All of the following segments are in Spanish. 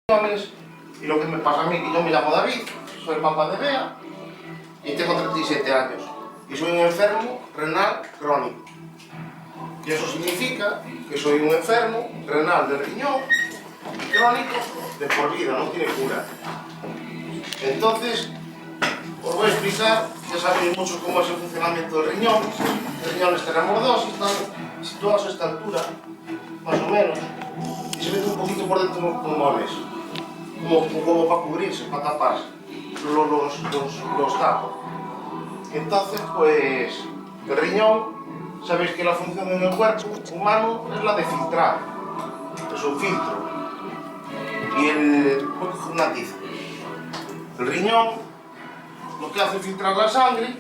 Y lo que me pasa a mí, que yo me llamo David, soy papá de Bea y tengo 37 años y soy un enfermo renal crónico. Y eso significa que soy un enfermo renal del riñón crónico de por vida, no tiene cura. Entonces, os voy a explicar, ya sabéis mucho cómo es el funcionamiento del riñón. El riñón tenemos dos y están situados a esta altura, más o menos, y se mete un poquito por dentro de los pulmones. Como para cubrirse, para taparse, los tapos. Entonces, pues, el riñón, sabéis que la función en el cuerpo humano es la de filtrar, es un filtro. Y el riñón lo que hace es filtrar la sangre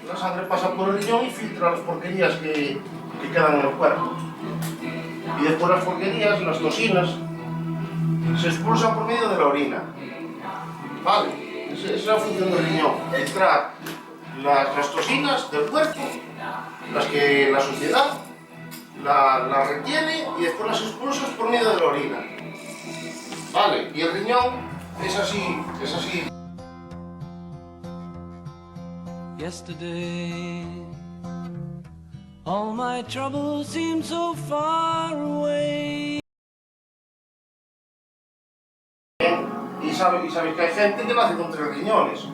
pasa por el riñón y filtra las porquerías que quedan en el cuerpo. Y después las porquerías, las toxinas, se expulsan por medio de la orina. ¿Vale? Esa es la función del riñón, filtrar las toxinas del cuerpo, las que la suciedad las retiene y después las expulsa por medio de la orina. ¿Vale? Y el riñón es así. Yesterday, all my troubles seem so far away. Y sabéis que hay gente que nace con 3 riñones.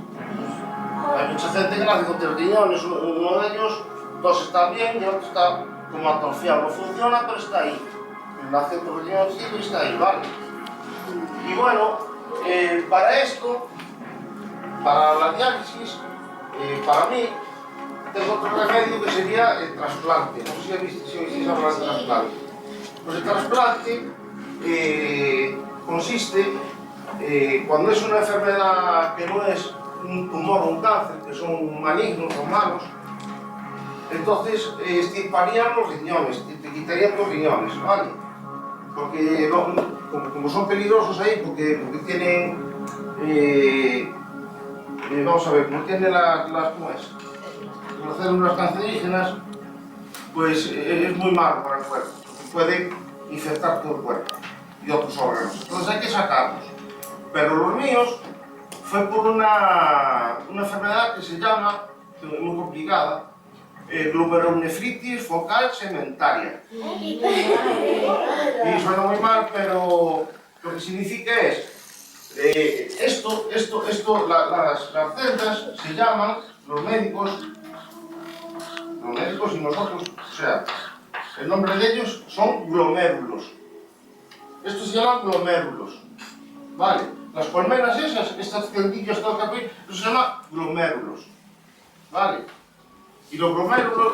Hay mucha gente que nace con 3 riñones. Uno de ellos, 2 están bien y el otro está como atrofiado. No funciona, pero está ahí. Nace con riñones y está ahí, ¿vale? Y bueno, para esto, para la diálisis, para mí, tengo otro remedio que sería el trasplante. No sé si habéis hablado del trasplante. Pues el trasplante consiste, cuando es una enfermedad que no es un tumor o un cáncer, que son malignos o malos, entonces extirparían los riñones, te quitarían los riñones, ¿vale? Porque como son peligrosos ahí, porque tienen, vamos a ver, como tienen las células cancerígenas, pues es muy malo para el cuerpo, porque puede infectar todo el cuerpo y otros órganos. Entonces hay que sacarlos. Pero los míos fue por una enfermedad que se llama, que es muy complicada, glomerulonefritis focal segmentaria. Y suena muy mal, pero lo que significa es, las celdas se llaman, los médicos y nosotros, o sea, el nombre de ellos son glomérulos. Estos se llaman glomérulos, ¿vale? Las colmenas esas, estas celdillas, todo el capítulo, eso se llama glomérulos, ¿vale? Y los glomérulos,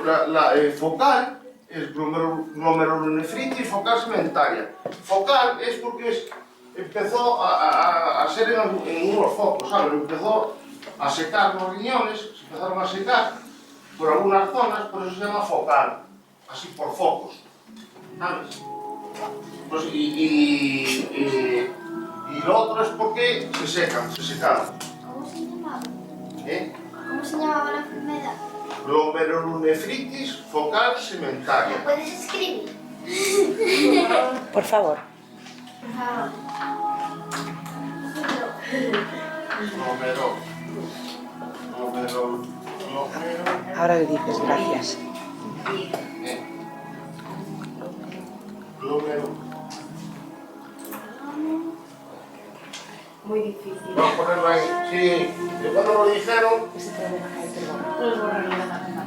focal es glomerulonefritis focal segmentaria. Focal es porque empezó a ser en unos focos, ¿sabes? Empezó a secar los riñones, se empezaron a secar por algunas zonas, por eso se llama focal, así por focos, ¿sabes? Pues, y lo otro es porque se secaron. ¿Cómo se llamaba? ¿Cómo se llamaba la enfermedad? Glomerulonefritis focal segmentaria. ¿Lo puedes escribir? Por favor. Por favor. Ahora le dices gracias. Muy difícil. Vamos a ponerlo ahí. Sí, de cuando lo dijeron. Ese problema que hay, perdón. Puedes borrarlo de la página.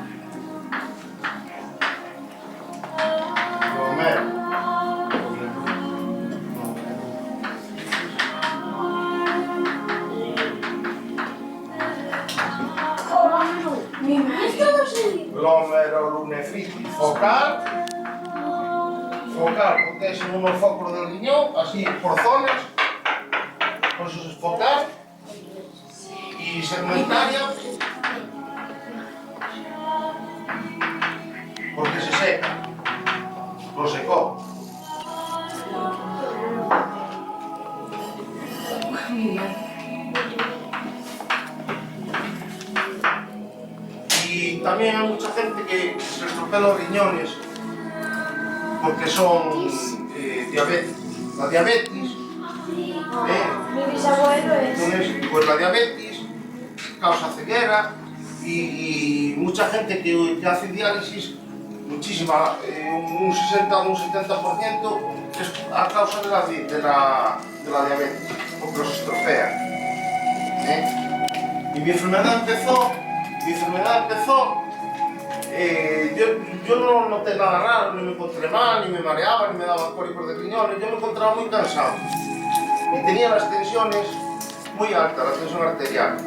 Glomerulonefritis focal, porque es en unos focos del riñón, así por zonas, por eso es focal, y segmentaria, porque se seca, lo secó. Y también hay mucha gente que se estropea los riñones porque son diabéticos. La diabetes Mi bisabuelo es. Entonces, pues la diabetes causa ceguera y mucha gente que hace diálisis, muchísima, un 60 o un 70% es a causa de la diabetes, porque los estropea. Y mi enfermedad empezó, yo no noté nada raro, ni me encontré mal, ni me mareaba, ni me daban cólicos de riñones, yo me encontraba muy cansado. Y tenía las tensiones muy altas, la tensión arterial.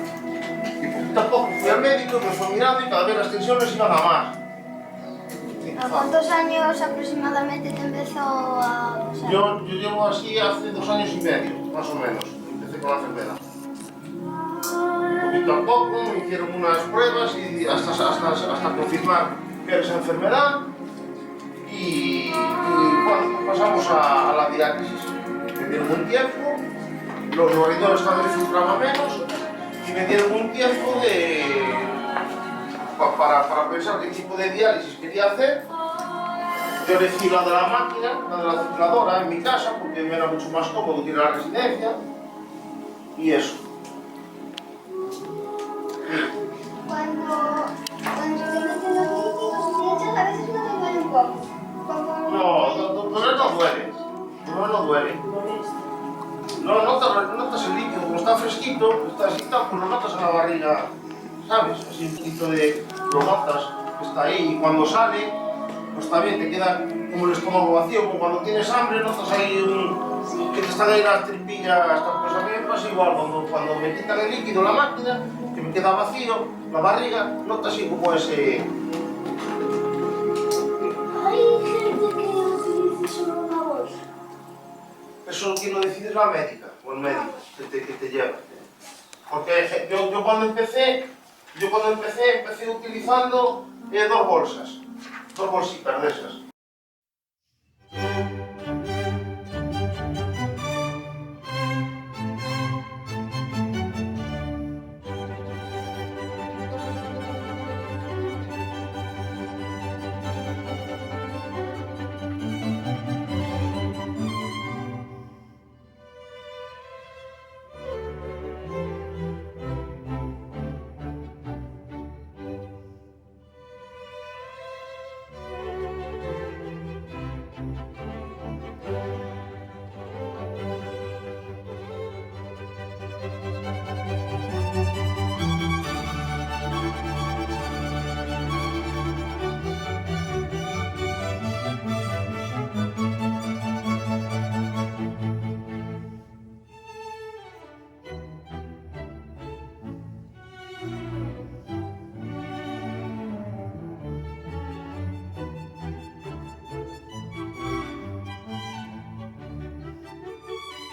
Y poquito a poco fui al médico, me fue mirando y cada vez las tensiones iban a más. ¿A cuántos años aproximadamente te empezó a pasar? Yo llevo así hace 2 años y medio, más o menos, empecé con la enfermedad. Poquito a poco me hicieron unas pruebas y hasta confirmar que era esa enfermedad y bueno, pasamos a la diálisis. Me dieron un tiempo, los riñones cada vez filtraban menos y me dieron un tiempo para pensar qué tipo de diálisis quería hacer. Yo elegí la de la máquina, la de la circuladora en mi casa porque me era mucho más cómodo que ir a la residencia y eso. Cuando te meten los líquidos, a veces no te duele un poco. Dolor no duele. Dolor no duele. No notas el líquido, como está fresquito, está así, pues lo notas en la barriga, ¿sabes? Así un poquito lo notas, que está ahí, y cuando sale, pues también te queda como el estómago vacío, como cuando tienes hambre, notas ahí que te están ahí las tripillas, pues a mí me pasa igual, cuando me quitan el líquido la máquina, que me queda vacío, la barriga, notas así como ese... Hay gente que utiliza solo una bolsa. Eso quién lo decide es la médica, o el médico que te lleva. Porque yo cuando empecé utilizando 2 bolsas, 2 bolsitas de esas.